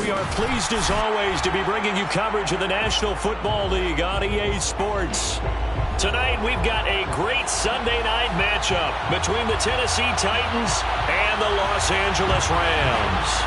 We are pleased as always to be bringing you coverage of the National Football League on EA Sports. Tonight we've got a great Sunday night matchup between the Tennessee Titans and the Los Angeles Rams.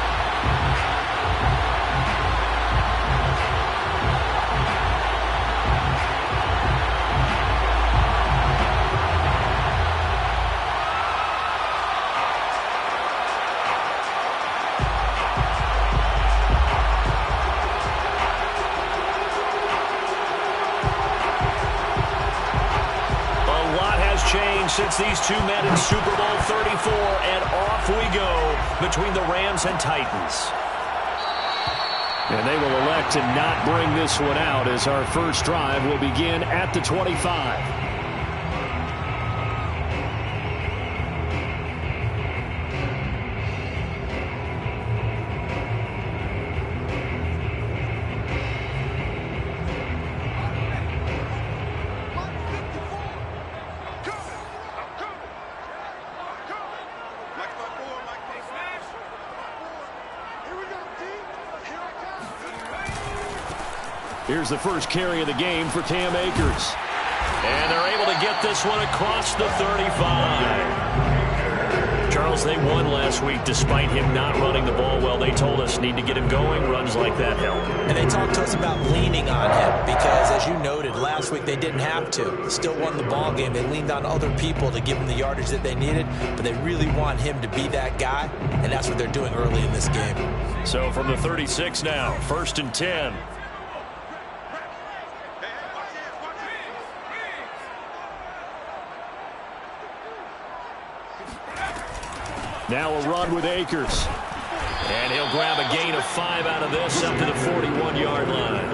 Since these two met in Super Bowl 34, and off we go between the Rams and Titans. And they will elect to not bring this one out as our first drive will begin at the 25. Here's the first carry of the game for Cam Akers. And they're able to get this one across the 35. Charles, they won last week despite him not running the ball well. They told us need to get him going. Runs like that help. And they talked to us about leaning on him because, as you noted, last week they didn't have to. They still won the ball game. They leaned on other people to give them the yardage that they needed, but they really want him to be that guy, and that's what they're doing early in this game. So from the 36 now, 1st and 10. Now a run with Akers. And he'll grab a gain of 5 out of this up to the 41-yard line.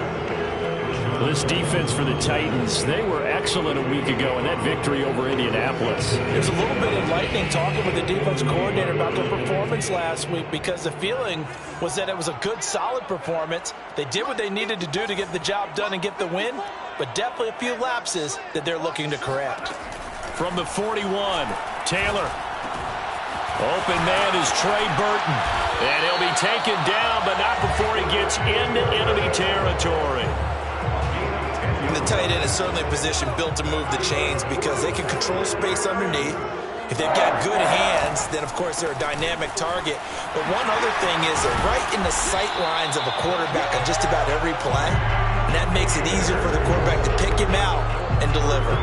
This defense for the Titans, they were excellent a week ago in that victory over Indianapolis. There's a little bit of enlightening talking with the defense coordinator about their performance last week because the feeling was that it was a good, solid performance. They did what they needed to do to get the job done and get the win, but definitely a few lapses that they're looking to correct. From the 41, Taylor. Open man is Trey Burton. And he'll be taken down, but not before he gets into enemy territory. The tight end is certainly a position built to move the chains because they can control space underneath. If they've got good hands, then, of course, they're a dynamic target. But one other thing is they're right in the sight lines of a quarterback on just about every play. And that makes it easier for the quarterback to pick him out and deliver.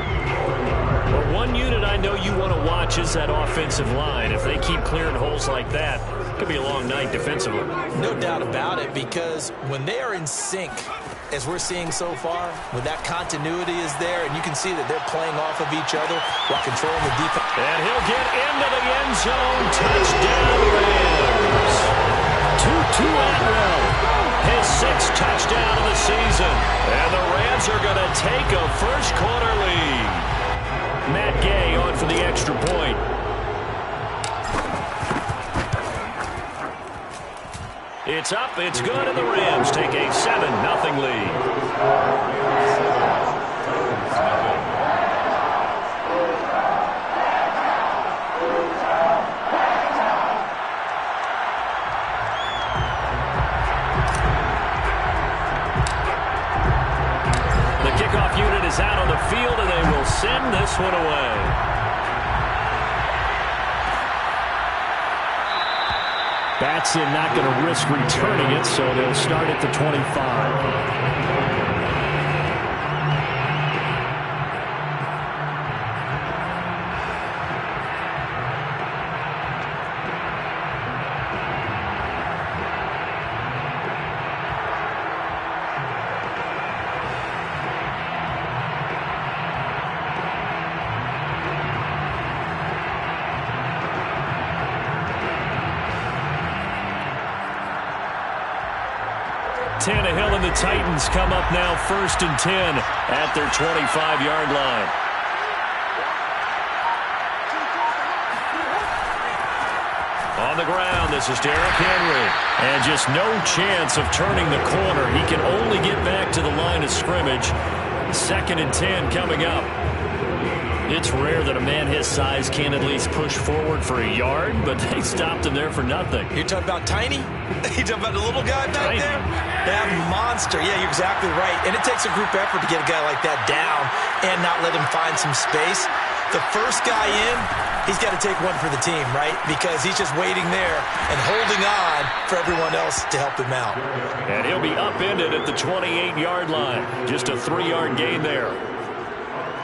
Well, one unit I know you want to watch is that offensive line. If they keep clearing holes like that, it could be a long night defensively. No doubt about it, because when they are in sync, as we're seeing so far, when that continuity is there, and you can see that they're playing off of each other while controlling the defense. And he'll get into the end zone. Touchdown, Rams. Tutu Atwell, his 6th touchdown of the season. And the Rams are going to take a first-quarter lead. Matt Gay on for the extra point. It's up, it's good, and the Rams take a 7-0 lead. The kickoff unit is out on the field, and they will send this one away. Batson not going to risk returning it, so they'll start at the 25. Tannehill and the Titans come up now 1st and 10 at their 25-yard line. On the ground, this is Derrick Henry. And just no chance of turning the corner. He can only get back to the line of scrimmage. 2nd and 10 coming up. It's rare that a man his size can at least push forward for a yard, but they stopped him there for nothing. You're talking about tiny? You're talking about the little guy back there? That monster. Yeah, you're exactly right. And it takes a group effort to get a guy like that down and not let him find some space. The first guy in, he's got to take one for the team, right? Because he's just waiting there and holding on for everyone else to help him out. And he'll be upended at the 28-yard line. Just a 3-yard gain there.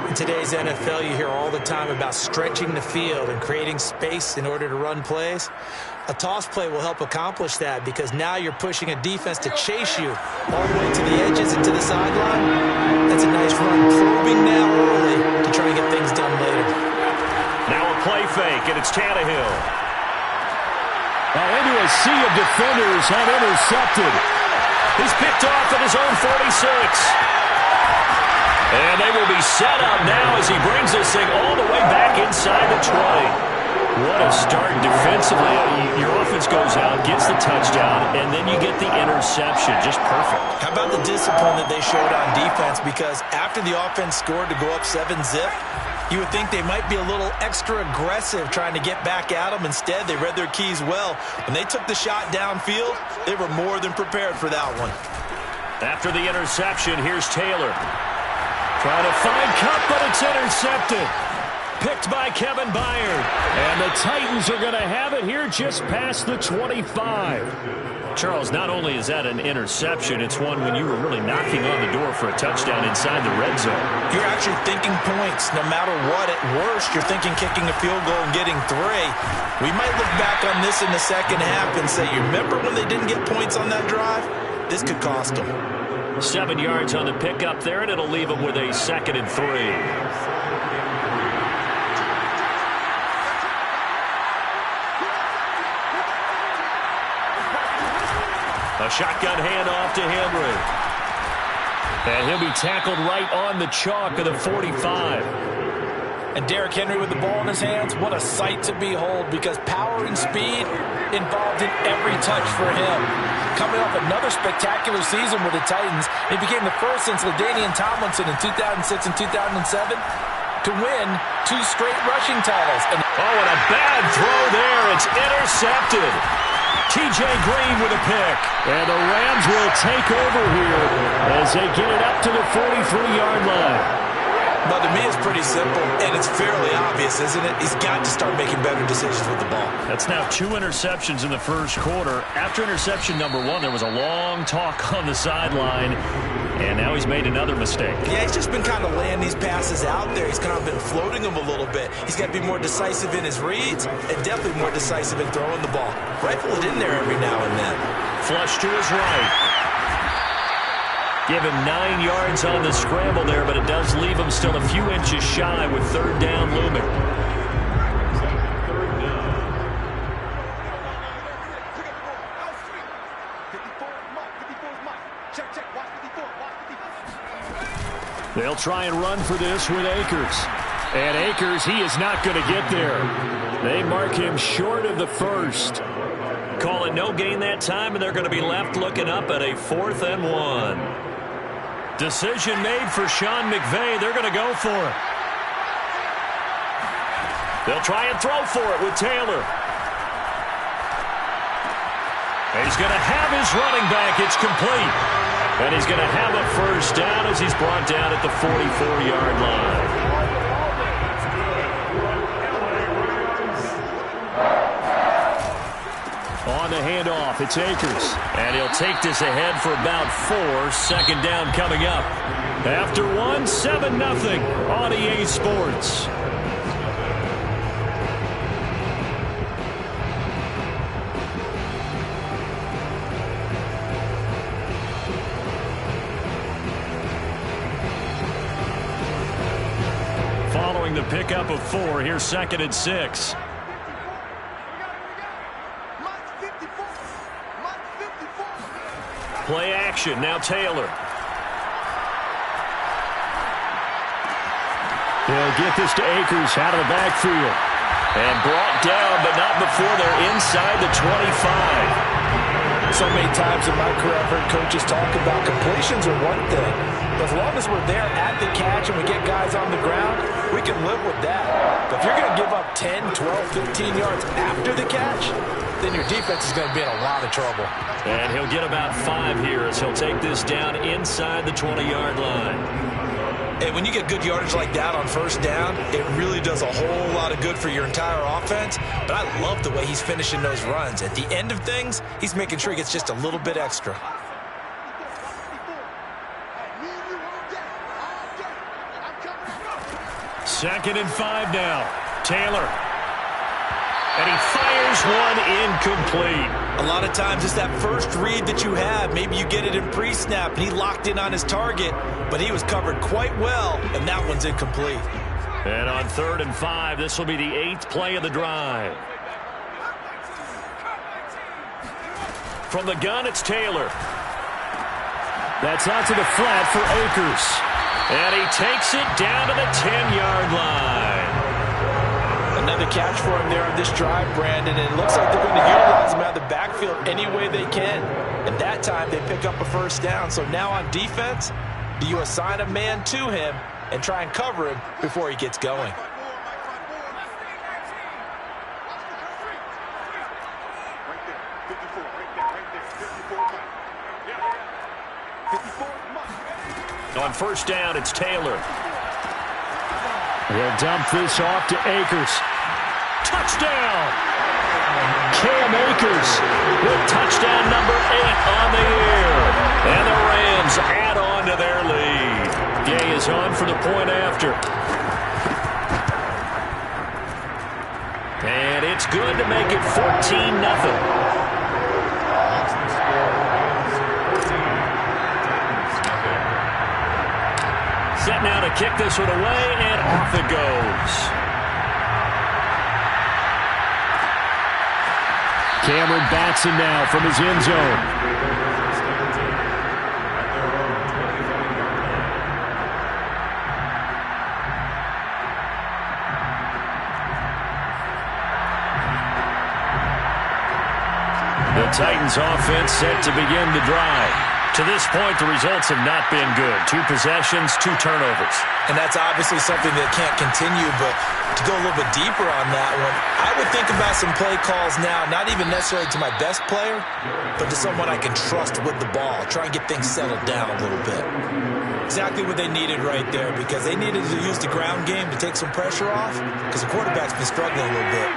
In today's NFL, you hear all the time about stretching the field and creating space in order to run plays. A toss play will help accomplish that because now you're pushing a defense to chase you all the way to the edges and to the sideline. That's a nice run. Probing now early to try and get things done later. Now a play fake, and it's Tannehill. Into a sea of defenders and intercepted. He's picked off at his own 46. And they will be set up now as he brings this thing all the way back inside the 20. What a start defensively. Your offense goes out, gets the touchdown, and then you get the interception. Just perfect. How about the discipline that they showed on defense? Because after the offense scored to go up 7-zip, you would think they might be a little extra aggressive trying to get back at them. Instead, they read their keys well. When they took the shot downfield, they were more than prepared for that one. After the interception, here's Taylor. Trying to find Kupp, but it's intercepted. Picked by Kevin Byard. And the Titans are going to have it here just past the 25. Charles, not only is that an interception, it's one when you were really knocking on the door for a touchdown inside the red zone. You're actually thinking points no matter what. At worst, you're thinking kicking a field goal and getting 3. We might look back on this in the second half and say, you remember when they didn't get points on that drive? This could cost them. 7 yards on the pickup there, and it'll leave them with a 2nd and 3. A shotgun handoff to Henry. And he'll be tackled right on the chalk of the 45. And Derrick Henry with the ball in his hands, what a sight to behold because power and speed involved in every touch for him. Coming off another spectacular season with the Titans, he became the first since LaDainian Tomlinson in 2006 and 2007 to win 2 straight rushing titles. And and a bad throw there. It's intercepted. T.J. Green with a pick. And the Rams will take over here as they get it up to the 43-yard line. But to me, it's pretty simple, and it's fairly obvious, isn't it? He's got to start making better decisions with the ball. That's now 2 interceptions in the first quarter. After interception number 1, there was a long talk on the sideline, and now he's made another mistake. Yeah, he's just been kind of laying these passes out there. He's kind of been floating them a little bit. He's got to be more decisive in his reads and definitely more decisive in throwing the ball. Rifle it in there every now and then. Flush to his right. Give him 9 yards on the scramble there, but it does leave him still a few inches shy with 3rd down looming. They'll try and run for this with Akers. And Akers, he is not going to get there. They mark him short of the 1st. Call it no gain that time, and they're going to be left looking up at a 4th and 1. Decision made for Sean McVay. They're going to go for it. They'll try and throw for it with Taylor. And he's going to have his running back. It's complete. And he's going to have a 1st down as he's brought down at the 44-yard line. On the handoff, it's Akers. And he'll take this ahead for about 4. 2nd down coming up. After 1, 7-0 on EA Sports. Following the pickup of 4, here's 2nd and 6. Play action. Now Taylor. They'll get this to Akers out of the backfield. And brought down, but not before they're inside the 25. So many times in my career I've heard coaches talk about completions are one thing. As long as we're there at the catch and we get guys on the ground, we can live with that. But if you're going to give up 10, 12, 15 yards after the catch, then your defense is going to be in a lot of trouble. And he'll get about 5 here as he'll take this down inside the 20-yard line. And when you get good yardage like that on first down, it really does a whole lot of good for your entire offense. But I love the way he's finishing those runs. At the end of things, he's making sure he gets just a little bit extra. Second and 5 now. Taylor. And he fires one incomplete. A lot of times it's that first read that you have. Maybe you get it in pre-snap, and he locked in on his target, but he was covered quite well, and that one's incomplete. And on 3rd and 5, this will be the 8th play of the drive. From the gun, it's Taylor. That's out to the flat for Akers. And he takes it down to the 10-yard line. Another catch for him there on this drive, Brandon, and it looks like they're going to utilize him out of the backfield any way they can. And that time they pick up a first down. So now on defense, do you assign a man to him and try and cover him before he gets going? On first down, it's Taylor. He'll dump this off to Akers. Touchdown! Cam Akers with touchdown number 8 on the year. And the Rams add on to their lead. Gay is on for the point after. And it's good to make it 14-0. Set now to kick this one away, and off it goes. Cameron Batson now from his end zone. The Titans offense set to begin the drive. To this point, the results have not been good. 2 possessions, 2 turnovers. And that's obviously something that can't continue, but to go a little bit deeper on that one, I would think about some play calls now, not even necessarily to my best player, but to someone I can trust with the ball. Try and get things settled down a little bit. Exactly what they needed right there, because they needed to use the ground game to take some pressure off, because the quarterback's been struggling a little bit.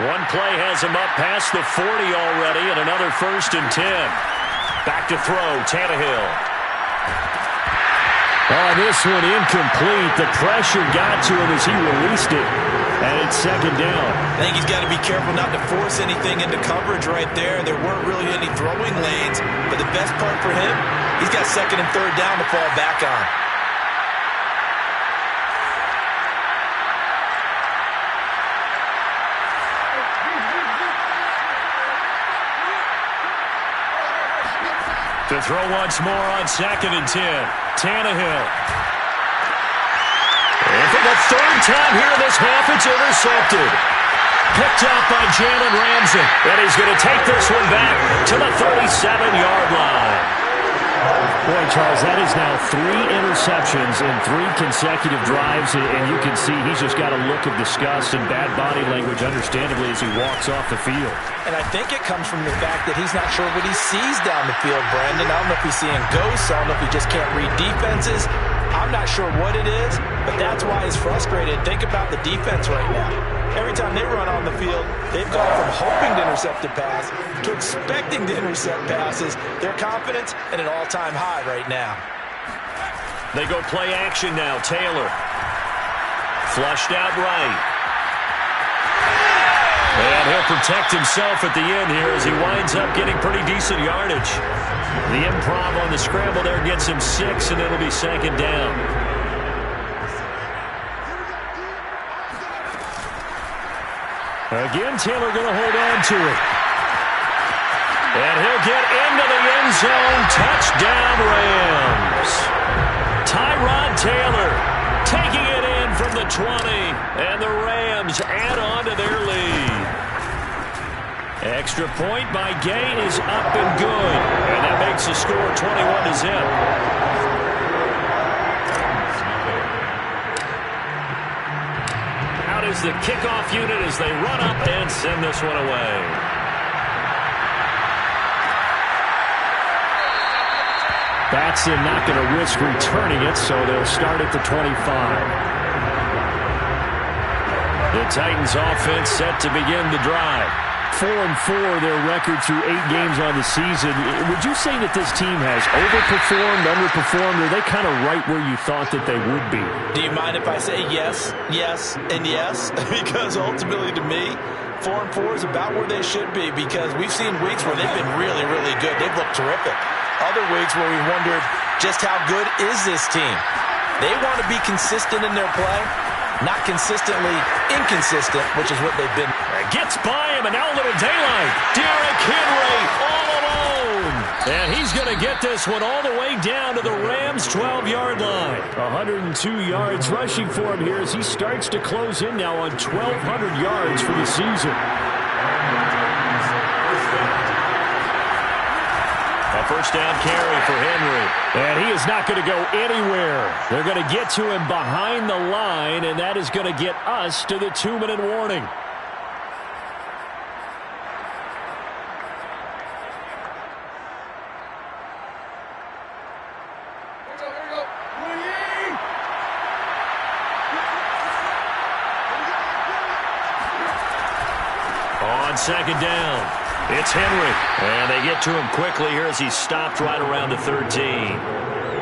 One play has him up past the 40 already, and another 1st and 10. Back to throw, Tannehill. Oh, this one incomplete. The pressure got to him as he released it, and it's 2nd down. I think he's got to be careful not to force anything into coverage right there. There weren't really any throwing lanes, but the best part for him, he's got 2nd and 3rd down to fall back on. To throw once more on 2nd and 10. Tannehill. And for the 3rd time here in this half, it's intercepted. Picked up by Jalen Ramsey. And he's going to take this one back to the 37-yard line. Boy, Charles, that is now 3 interceptions in 3 consecutive drives, and you can see he's just got a look of disgust and bad body language, understandably, as he walks off the field. And I think it comes from the fact that he's not sure what he sees down the field, Brandon. I don't know if he's seeing ghosts. I don't know if he just can't read defenses. I'm not sure what it is, but that's why he's frustrated. Think about the defense right now. Every time they run on the field, they've gone from hoping to intercept a pass to expecting to intercept passes. Their confidence at an all-time high right now. They go play action now. Taylor. Flushed out right. And he'll protect himself at the end here as he winds up getting pretty decent yardage. The improv on the scramble there gets him 6, and it'll be 2nd down. Again, Taylor going to hold on to it. And he'll get into the end zone. Touchdown, Rams. Tyrod Taylor taking it in from the 20. And the Rams add on to their lead. Extra point by Gay is up and good. And that makes the score 21-0. is the kickoff unit as they run up and send this one away. Batson not going to risk returning it, so they'll start at the 25. The Titans offense set to begin the drive. 4-4 their record through 8 games on the season. Would you say that this team has overperformed, underperformed, or are they kind of right where you thought that they would be? Do you mind if I say yes, yes, and yes? Because ultimately to me, 4-4 is about where they should be, because we've seen weeks where they've been really, really good. They've looked terrific. Other weeks where we wondered just how good is this team. They want to be consistent in their play, not consistently inconsistent, which is what they've been. Gets by him, and now a little daylight. Derrick Henry all alone. And he's going to get this one all the way down to the Rams' 12-yard line. 102 yards rushing for him here as he starts to close in now on 1,200 yards for the season. A first down carry for Henry. And he is not going to go anywhere. They're going to get to him behind the line, and that is going to get us to the 2-minute warning. On second down, it's Henry. And they get to him quickly here as he's stopped right around the 13.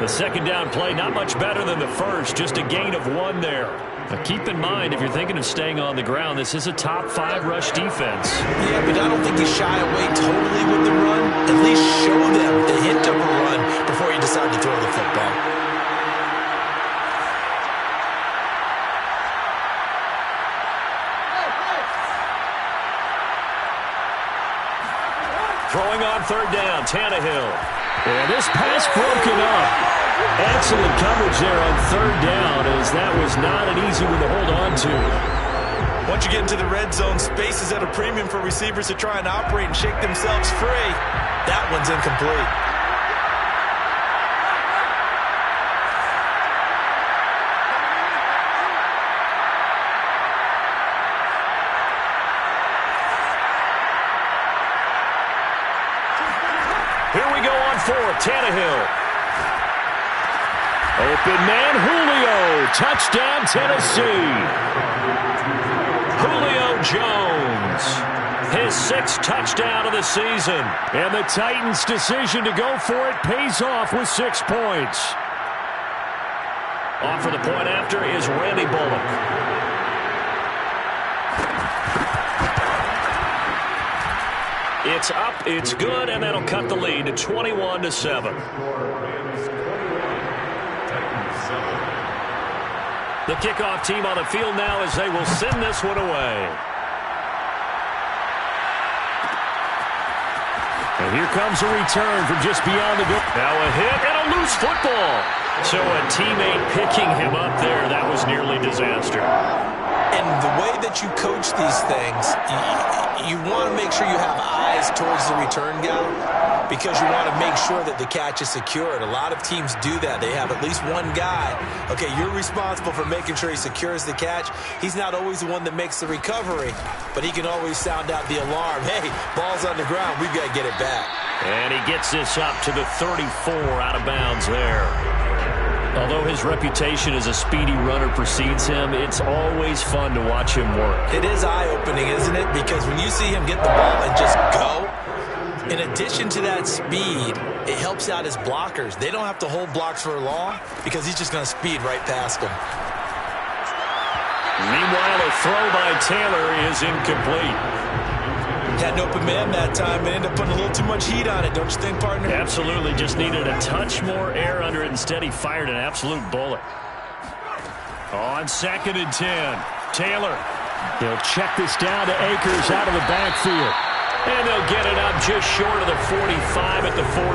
The second down play, not much better than the first, just a gain of 1 there. Now keep in mind, if you're thinking of staying on the ground, this is a top 5 rush defense. Yeah, but I don't think you shy away totally with the run. At least show them the hint of a run before you decide to throw the football. Throwing on third down, Tannehill. And this pass broken up. Excellent coverage there on third down, as that was not an easy one to hold on to. Once you get into the red zone, space is at a premium for receivers to try and operate and shake themselves free. That one's incomplete. Here we go on fourth. Tannehill. Open man, Julio. Touchdown, Tennessee. Julio Jones. His 6th touchdown of the season. And the Titans' decision to go for it pays off with 6 points. On for the point after is Randy Bullock. It's up, it's good, and that'll cut the lead to 21-7. The kickoff team on the field now as they will send this one away. And here comes a return from just beyond the goal. Now a hit and a loose football. So a teammate picking him up there, that was nearly disaster. And the way that you coach these things, you want to make sure you have eyes towards the return guy because you want to make sure that the catch is secured. A lot of teams do that. They have at least one guy. Okay, you're responsible for making sure he secures the catch. He's not always the one that makes the recovery, but he can always sound out the alarm. Hey, ball's on the ground. We've got to get it back. And he gets this up to the 34 out of bounds there. Although his reputation as a speedy runner precedes him, it's always fun to watch him work. It is eye-opening, isn't it? Because when you see him get the ball and just go, in addition to that speed, it helps out his blockers. They don't have to hold blocks for long because he's just going to speed right past them. Meanwhile, a throw by Taylor is incomplete. Had an open man that time and ended up putting a little too much heat on it, don't you think, partner? Absolutely. Just needed a touch more air under it. Instead, he fired an absolute bullet. On 2nd and 10, Taylor. They'll check this down to Akers out of the backfield. And they'll get it up just short of the 45 at the 44.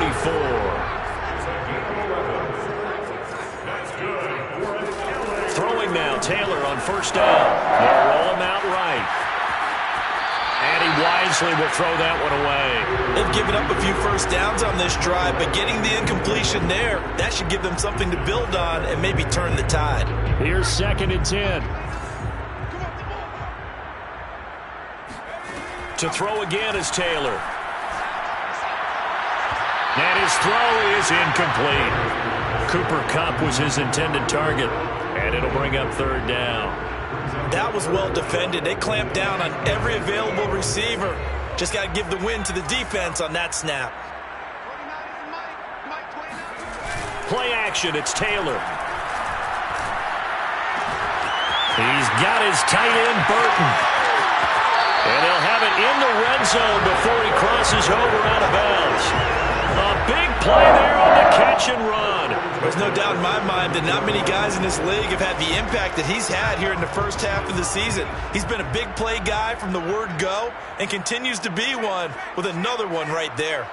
Throwing now, Taylor on first down. They'll roll him out right. And he wisely will throw that one away. They've given up a few first downs on this drive, but getting the incompletion there, that should give them something to build on and maybe turn the tide. Here's 2nd and 10. To throw again is Taylor. And his throw is incomplete. Cooper Kupp was his intended target, and it'll bring up third down. That was well defended. They clamped down on every available receiver. Just got to give the win to the defense on that snap. Play action, it's Taylor. He's got his tight end, Burton. And he'll have it in the red zone before he crosses over out of bounds. A big play there on the catch and run. There's no doubt in my mind that not many guys in this league have had the impact that he's had here in the first half of the season. He's been a big play guy from the word go and continues to be one with another one right there.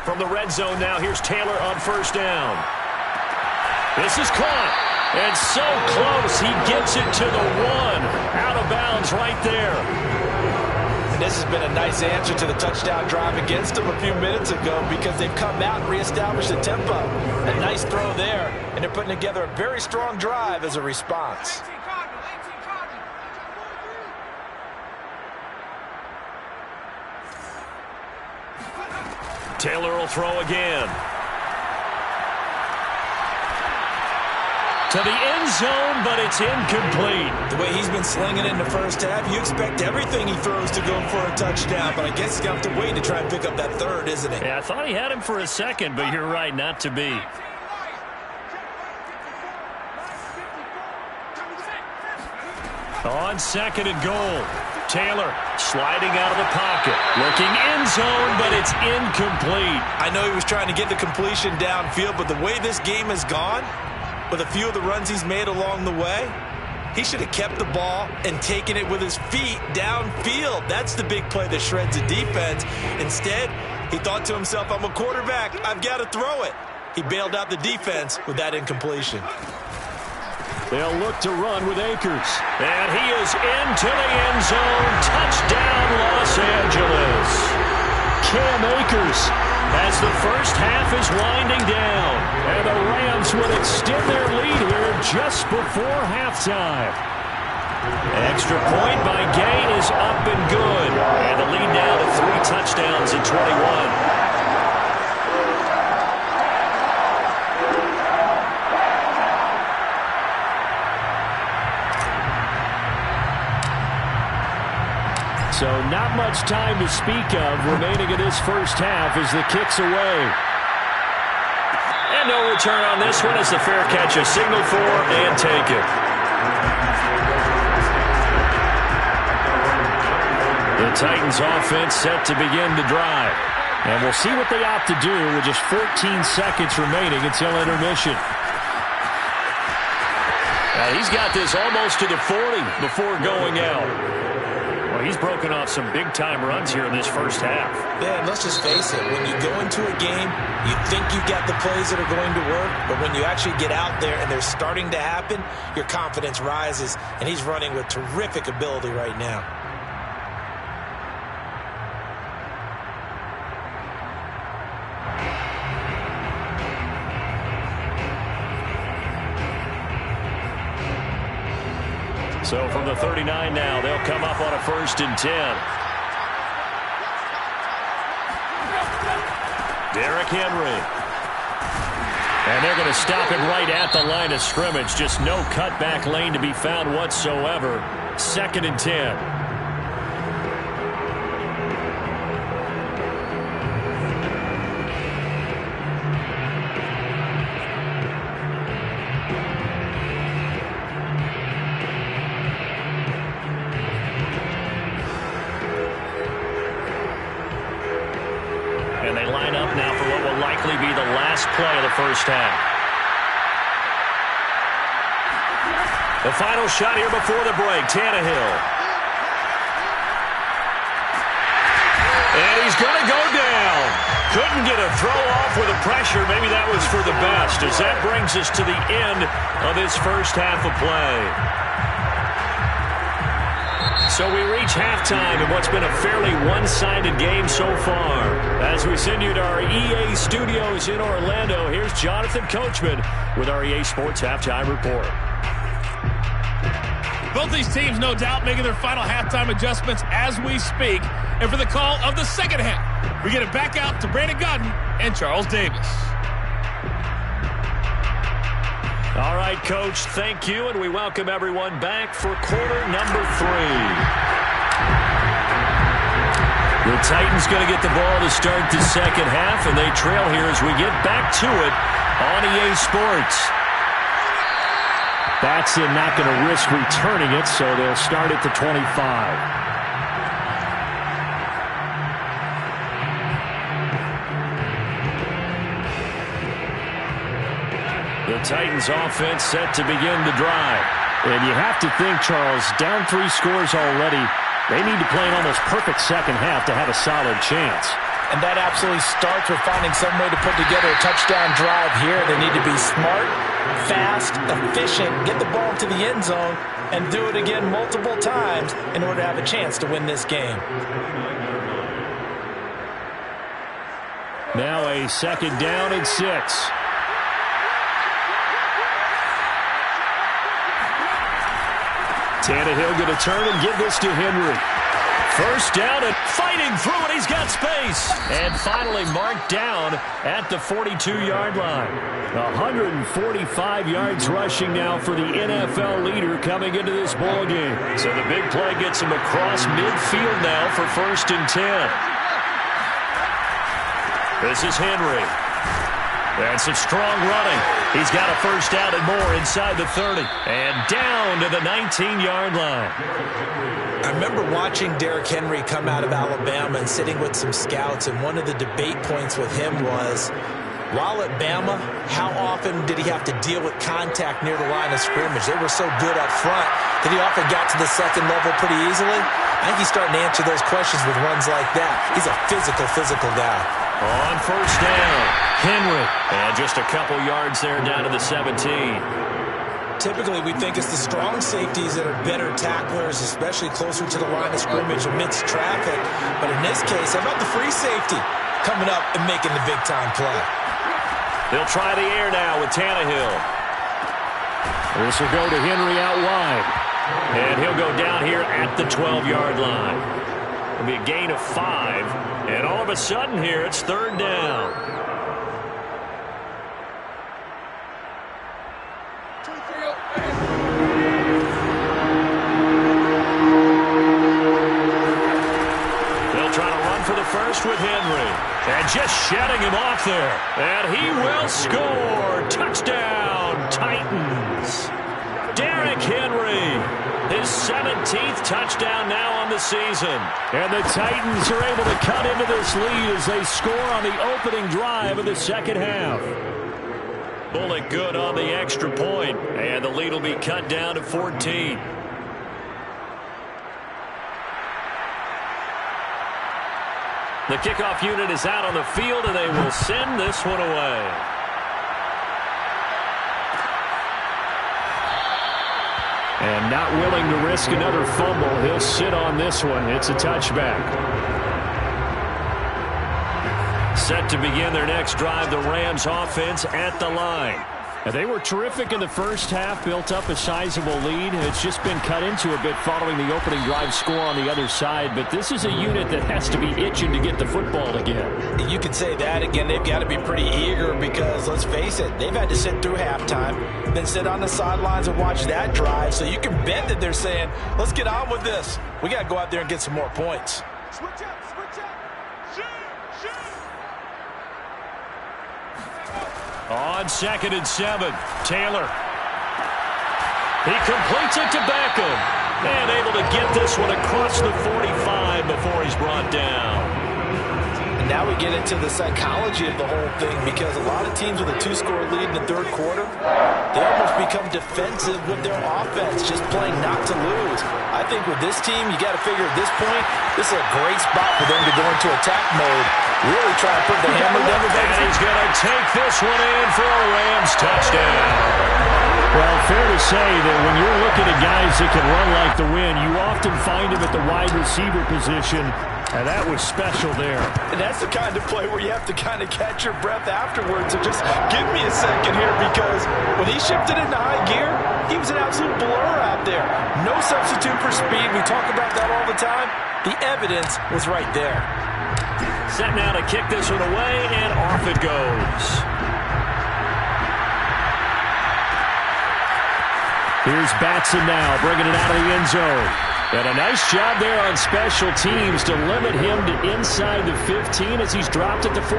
From the red zone now, here's Taylor on first down. This is caught. And so close, he gets it to the one. Out of bounds right there. And this has been a nice answer to the touchdown drive against them a few minutes ago because they've come out and reestablished the tempo. A nice throw there, and they're putting together a very strong drive as a response. Taylor will throw again. To the end zone, but it's incomplete. The way he's been slinging it in the first half, you expect everything he throws to go for a touchdown, but I guess he's going to have to wait to try and pick up that third, isn't he? Yeah, I thought he had him for a second, but you're right, not to be. On second and goal, Taylor sliding out of the pocket, looking end zone, but it's incomplete. I know he was trying to get the completion downfield, but the way this game has gone, with a few of the runs he's made along the way, he should have kept the ball and taken it with his feet downfield. That's the big play that shreds the defense. Instead, he thought to himself, I'm a quarterback, I've got to throw it. He bailed out the defense with that incompletion. They'll look to run with Akers. And he is into the end zone. Touchdown, Los Angeles. Cam Akers as the first half is winding down. And the Rams will extend their lead here just before halftime. Extra point by Gain is up and good. And the lead now to 3 touchdowns at 21. So not much time to speak of remaining in this first half as the kick's away. And no return on this one as the fair catch is signaled for and taken. The Titans offense set to begin the drive. And we'll see what they opt to do with just 14 seconds remaining until intermission. He's got this almost to the 40 before going out. Well, he's broken off some big-time runs here in this first half. Yeah, and let's just face it. When you go into a game, you think you've got the plays that are going to work, but when you actually get out there and they're starting to happen, your confidence rises, and he's running with terrific ability right now. So from the 39 now, they'll come up on a 1st and 10. Derrick Henry. And they're going to stop him right at the line of scrimmage. Just no cutback lane to be found whatsoever. 2nd and 10. Play of the first half. The final shot here before the break. Tannehill. And he's going to go down. Couldn't get a throw off with the pressure. Maybe that was for the best, as that brings us to the end of this first half of play. So we reach halftime in what's been a fairly one-sided game so far. As we send you to our EA studios in Orlando, here's Jonathan Coachman with our EA Sports Halftime Report. Both these teams, no doubt, making their final halftime adjustments as we speak. And for the call of the second half, we get it back out to Brandon Gaudin and Charles Davis. All right, Coach, thank you, and we welcome everyone back for quarter number 3. The Titans going to get the ball to start the second half, and they trail here as we get back to it on EA Sports. Batson not going to risk returning it, so they'll start at the 25. The Titans offense set to begin the drive. And you have to think, Charles, down 3 scores already. They need to play an almost perfect second half to have a solid chance. And that absolutely starts with finding some way to put together a touchdown drive here. They need to be smart, fast, efficient, get the ball to the end zone, and do it again multiple times in order to have a chance to win this game. Now a second down and 6. Tannehill going to turn and give this to Henry. First down and fighting through it. He's got space. And finally marked down at the 42-yard line. 145 yards rushing now for the NFL leader coming into this ball game. So the big play gets him across midfield now for 1st and 10. This is Henry. And some strong running. He's got a first down and more inside the 30. And down to the 19-yard line. I remember watching Derrick Henry come out of Alabama and sitting with some scouts, and one of the debate points with him was, while at Bama, how often did he have to deal with contact near the line of scrimmage? They were so good up front that he often got to the second level pretty easily. I think he's starting to answer those questions with runs like that. He's a physical guy. On first down, Henry. And just a couple yards there down to the 17. Typically, we think it's the strong safeties that are better tacklers, especially closer to the line of scrimmage amidst traffic. But in this case, how about the free safety coming up and making the big-time play? They'll try the air now with Tannehill. This will go to Henry out wide. And he'll go down here at the 12-yard line. It'll be a gain of 5. And all of a sudden here, it's 3rd down. First with Henry, and just shutting him off there, and he will score. Touchdown, Titans. Derrick Henry, his 17th touchdown now on the season. And the Titans are able to cut into this lead as they score on the opening drive of the second half. Bullet good on the extra point, and the lead will be cut down to 14. The kickoff unit is out on the field, and they will send this one away. And not willing to risk another fumble, he'll sit on this one. It's a touchback. Set to begin their next drive, the Rams offense at the line. And they were terrific in the first half, built up a sizable lead. It's just been cut into a bit following the opening drive score on the other side. But this is a unit that has to be itching to get the football again. You could say that again. They've got to be pretty eager because, let's face it, they've had to sit through halftime, then sit on the sidelines and watch that drive. So you can bet that they're saying, let's get on with this. We got to go out there and get some more points. Switch up, switch up. Shoot. On 2nd and 7, Taylor. He completes it to Beckham. And able to get this one across the 45 before he's brought down. And now we get into the psychology of the whole thing, because a lot of teams with a 2-score lead in the third quarter, they almost become defensive with their offense, just playing not to lose. I think with this team, you got to figure at this point, this is a great spot for them to go into attack mode. Really try to put the hammer down. And he's going to take this one in for a Rams touchdown. Well, fair to say that when you're looking at guys that can run like the wind, you often find them at the wide receiver position, and that was special there. And that's the kind of play where you have to kind of catch your breath afterwards. So just give me a second here, because when he shifted into high gear, he was an absolute blur out there. No substitute for speed. We talk about that all the time. The evidence was right there. Set now to kick this one away, and off it goes. Here's Batson now, bringing it out of the end zone. And a nice job there on special teams to limit him to inside the 15 as he's dropped at the 14.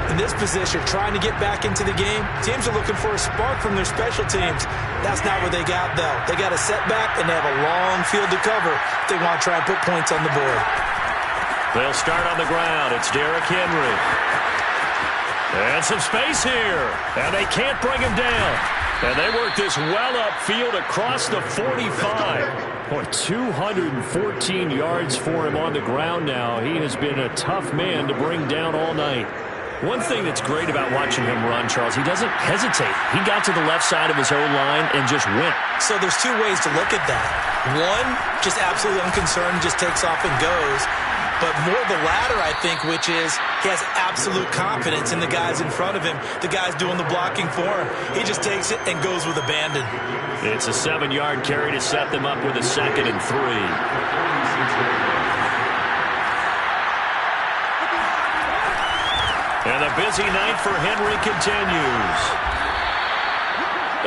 In this position, trying to get back into the game, teams are looking for a spark from their special teams. That's not what they got, though. They got a setback, and they have a long field to cover if they want to try and put points on the board. They'll start on the ground. It's Derrick Henry. And some space here. And they can't bring him down. And they work this well upfield across the 45. Boy, 214 yards for him on the ground now. He has been a tough man to bring down all night. One thing that's great about watching him run, Charles, he doesn't hesitate. He got to the left side of his own line and just went. So there's two ways to look at that. One, just absolutely unconcerned, just takes off and goes. But more the latter, I think, which is he has absolute confidence in the guys in front of him, the guys doing the blocking for him. He just takes it and goes with abandon. It's a 7-yard carry to set them up with a 2nd and 3. And the busy night for Henry continues.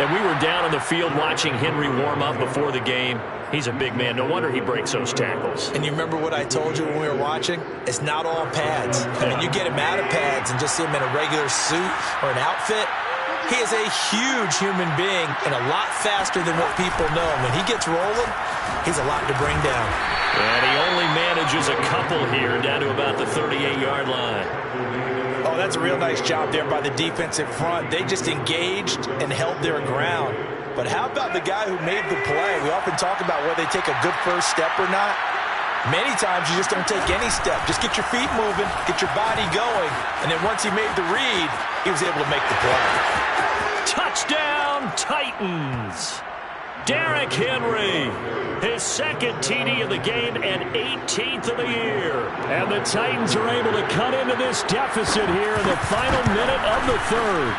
And we were down on the field watching Henry warm up before the game. He's a big man. No wonder he breaks those tackles. And you remember what I told you when we were watching? It's not all pads. I mean, you get him out of pads and just see him in a regular suit or an outfit. He is a huge human being and a lot faster than what people know. When he gets rolling, he's a lot to bring down. And he only manages a couple here down to about the 38-yard line. Oh, that's a real nice job there by the defensive front. They just engaged and held their ground. But how about the guy who made the play? We often talk about whether they take a good first step or not. Many times you just don't take any step. Just get your feet moving, get your body going, and then once he made the read, he was able to make the play. Touchdown, Titans! Derrick Henry, his 2nd TD of the game and 18th of the year. And the Titans are able to cut into this deficit here in the final minute of the 3rd.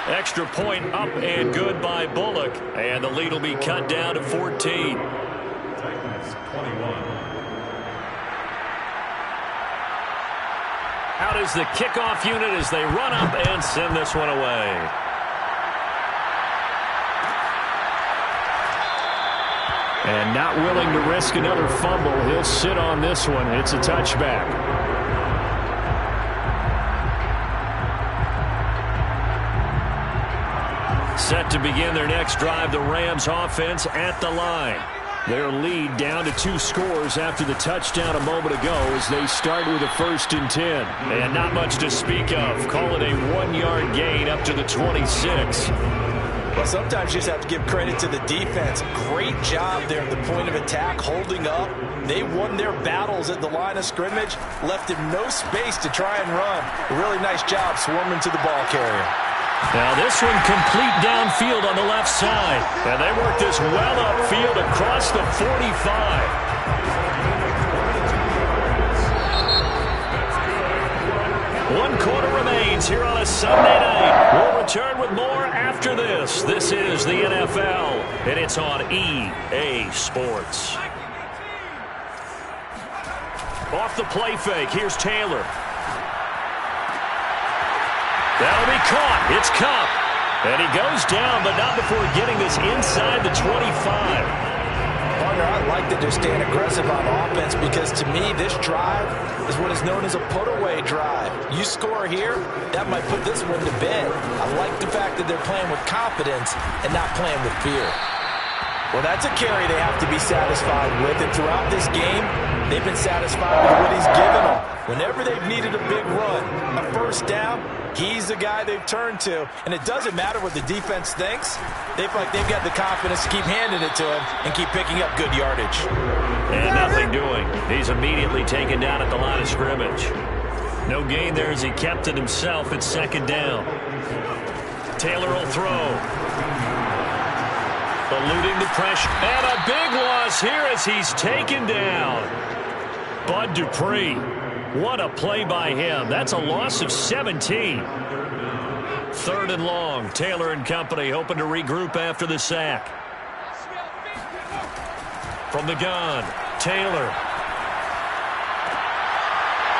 Extra point up and good by Bullock. And the lead will be cut down to 14. Titans 21. Out is the kickoff unit as they run up and send this one away. And not willing to risk another fumble. He'll sit on this one. It's a touchback. Set to begin their next drive, the Rams offense at the line. Their lead down to 2 scores after the touchdown a moment ago as they start with a 1st and 10. And not much to speak of. Call it a 1-yard gain up to the 26. Well, sometimes you just have to give credit to the defense. Great job there at the point of attack, holding up. They won their battles at the line of scrimmage, left him no space to try and run. A really nice job swarming to the ball carrier. Now this one complete downfield on the left side. And they work this well upfield across the 45. One quarter remains here on a Sunday night. We'll return with more after this. This is the NFL, and it's on EA Sports. Off the play fake, here's Taylor. That'll be caught. It's Kupp. And he goes down, but not before getting this inside the 25. Partner, I like that they're staying aggressive on offense because, to me, this drive is what is known as a put-away drive. You score here, that might put this one to bed. I like the fact that they're playing with confidence and not playing with fear. Well, that's a carry they have to be satisfied with, and throughout this game, they've been satisfied with what he's given them. Whenever they've needed a big run, a 1st down, he's the guy they've turned to. And it doesn't matter what the defense thinks. They feel like they've got the confidence to keep handing it to him and keep picking up good yardage. And nothing doing. He's immediately taken down at the line of scrimmage. No gain there as he kept it himself at 2nd down. Taylor will throw. Eluding the pressure. And a big loss here as he's taken down. Bud Dupree. What a play by him. That's a loss of 17. 3rd and long. Taylor and company hoping to regroup after the sack. From the gun, Taylor.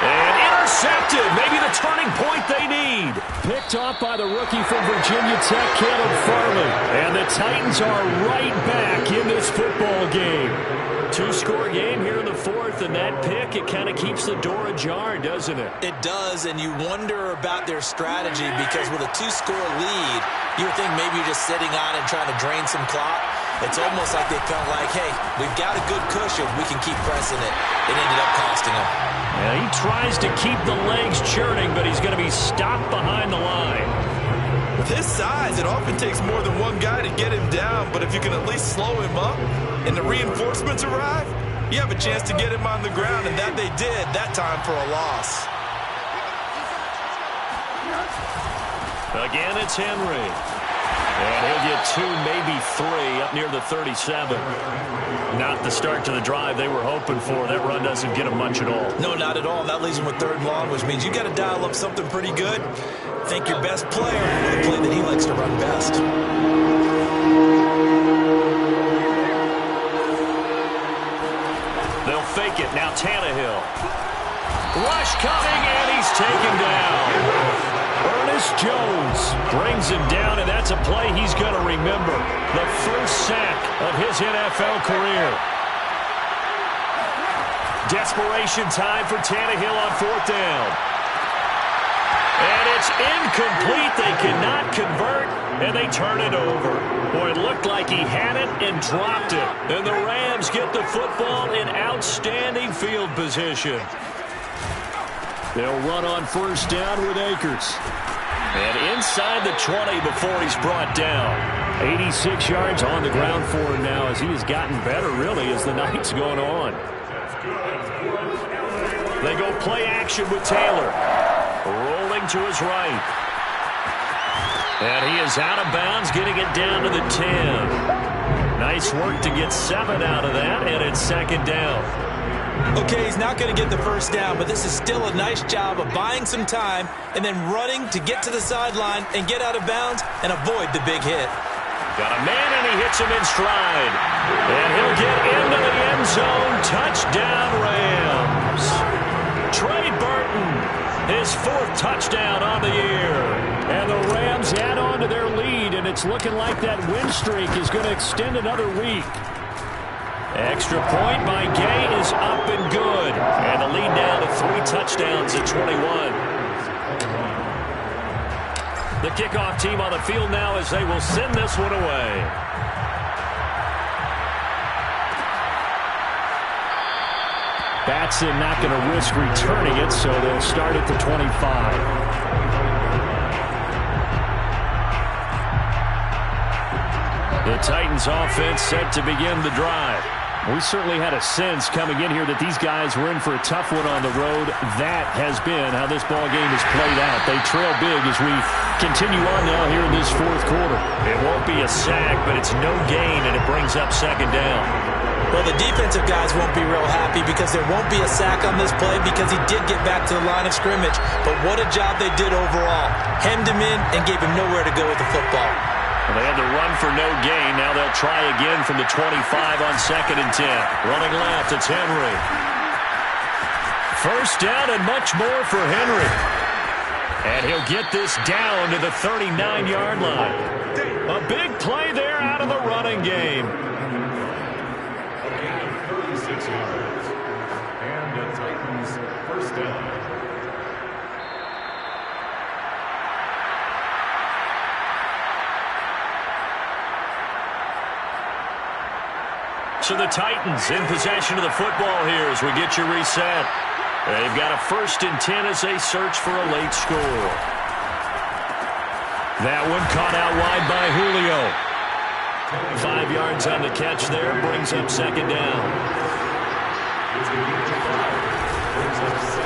And intercepted. Maybe the turning point they need. Picked off by the rookie from Virginia Tech, Caleb Farley. And the Titans are right back in this football game. 2-score game here in the 4th, and that pick, it kind of keeps the door ajar, doesn't it? It does, and you wonder about their strategy because with a 2-score lead, you would think maybe you're just sitting on and trying to drain some clock. It's almost like they felt like, hey, we've got a good cushion. We can keep pressing it. It ended up costing them. Yeah, he tries to keep the legs churning, but he's going to be stopped behind the line. With his size, it often takes more than one guy to get him down, but if you can at least slow him up and the reinforcements arrive, you have a chance to get him on the ground, and that they did that time for a loss. Again, it's Henry. And he'll get 2, maybe 3 up near the 37. Not the start to the drive they were hoping for. That run doesn't get them much at all. No, not at all. That leaves them with 3rd and long, which means you got to dial up something pretty good. Think your best player with a play that he likes to run best. They'll fake it. Now Tannehill. Rush coming, and he's taken down. Ernest Jones brings him down, and that's a play he's going to remember. The first sack of his NFL career. Desperation time for Tannehill on 4th down. And it's incomplete. They cannot convert, and they turn it over. Boy, it looked like he had it and dropped it. And the Rams get the football in outstanding field position. They'll run on 1st down with Akers. And inside the 20 before he's brought down. 86 yards on the ground for him now as he has gotten better, really, as the night's going on. They go play action with Taylor. Rolling to his right. And he is out of bounds, getting it down to the 10. Nice work to get 7 out of that, and it's 2nd down. Okay, he's not going to get the 1st down, but this is still a nice job of buying some time and then running to get to the sideline and get out of bounds and avoid the big hit. Got a man, and he hits him in stride. And he'll get into the end zone. Touchdown, Rams. Trey Burton, his 4th touchdown on the year. And the Rams add on to their lead, and it's looking like that win streak is going to extend another week. Extra point by Gay is up and good. And the lead now to 3 touchdowns at 21. The kickoff team on the field now as they will send this one away. Batson not going to risk returning it, so they'll start at the 25. The Titans offense set to begin the drive. We certainly had a sense coming in here that these guys were in for a tough one on the road. That has been how this ball game has played out. They trail big as we continue on now here in this 4th quarter. It won't be a sack, but it's no gain, and it brings up 2nd down. Well, the defensive guys won't be real happy because there won't be a sack on this play because he did get back to the line of scrimmage. But what a job they did overall. Hemmed him in and gave him nowhere to go with the football. Well, they had to run for no gain. Now they'll try again from the 25 on 2nd and 10. Running left, it's Henry. 1st down and much more for Henry. And he'll get this down to the 39-yard line. A big play there out of the running game. 36 yards. And the Titans 1st down. So the Titans in possession of the football here as we get you reset. They've got a 1st and 10 as they search for a late score. That one caught out wide by Julio. 5 yards on the catch there, brings up 2nd down.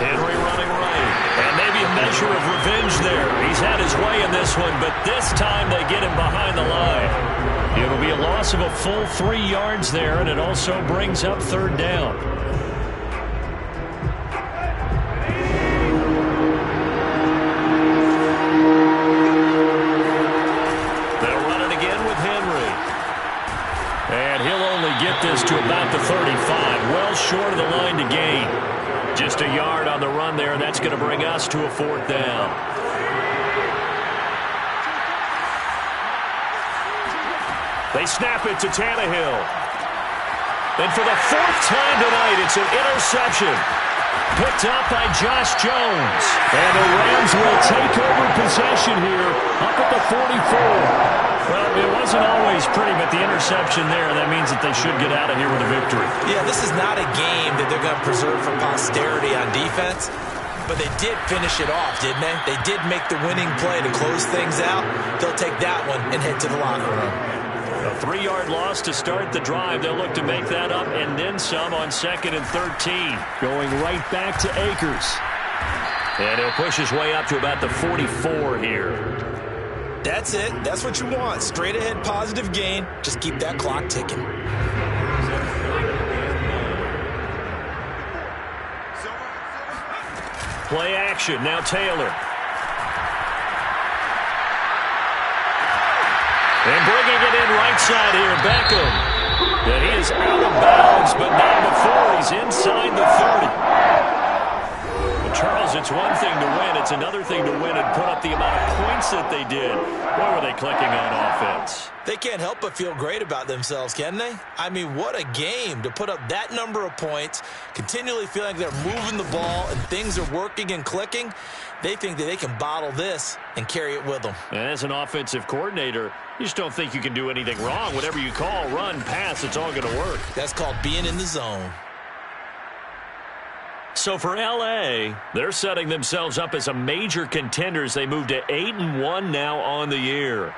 Henry running right. And maybe a measure of revenge there. He's had his way in this one, but this time they get him behind the line. It'll be a loss of a full 3 yards there, and it also brings up third down. They'll run it again with Henry. And he'll only get this to about the 35, well short of the line to gain. Just a yard on the run there, and that's going to bring us to a fourth down. They snap it to Tannehill. And for the 4th time tonight, it's an interception. Picked up by Josh Jones. And the Rams will take over possession here up at the 44. Well, it wasn't always pretty, but the interception there, that means that they should get out of here with a victory. Yeah, this is not a game that they're going to preserve for posterity on defense, but they did finish it off, didn't they? They did make the winning play to close things out. They'll take that one and head to the locker room. A 3-yard loss to start the drive. They'll look to make that up and then some on 2nd and 13. Going right back to Akers. And he'll push his way up to about the 44 here. That's it. That's what you want. Straight ahead positive gain. Just keep that clock ticking. Play action. Now Taylor. And bringing it in right side here, Beckham. And he is out of bounds, but not before he's inside the 30. Charles, it's one thing to win. It's another thing to win and put up the amount of points that they did. Boy, were they clicking on offense. They can't help but feel great about themselves, can they? I mean, what a game to put up that number of points, continually feeling like they're moving the ball and things are working and clicking. They think that they can bottle this and carry it with them. And as an offensive coordinator, you just don't think you can do anything wrong. Whatever you call, run, pass, it's all going to work. That's called being in the zone. So for L.A., they're setting themselves up as a major contender as they move to 8-1 now on the year.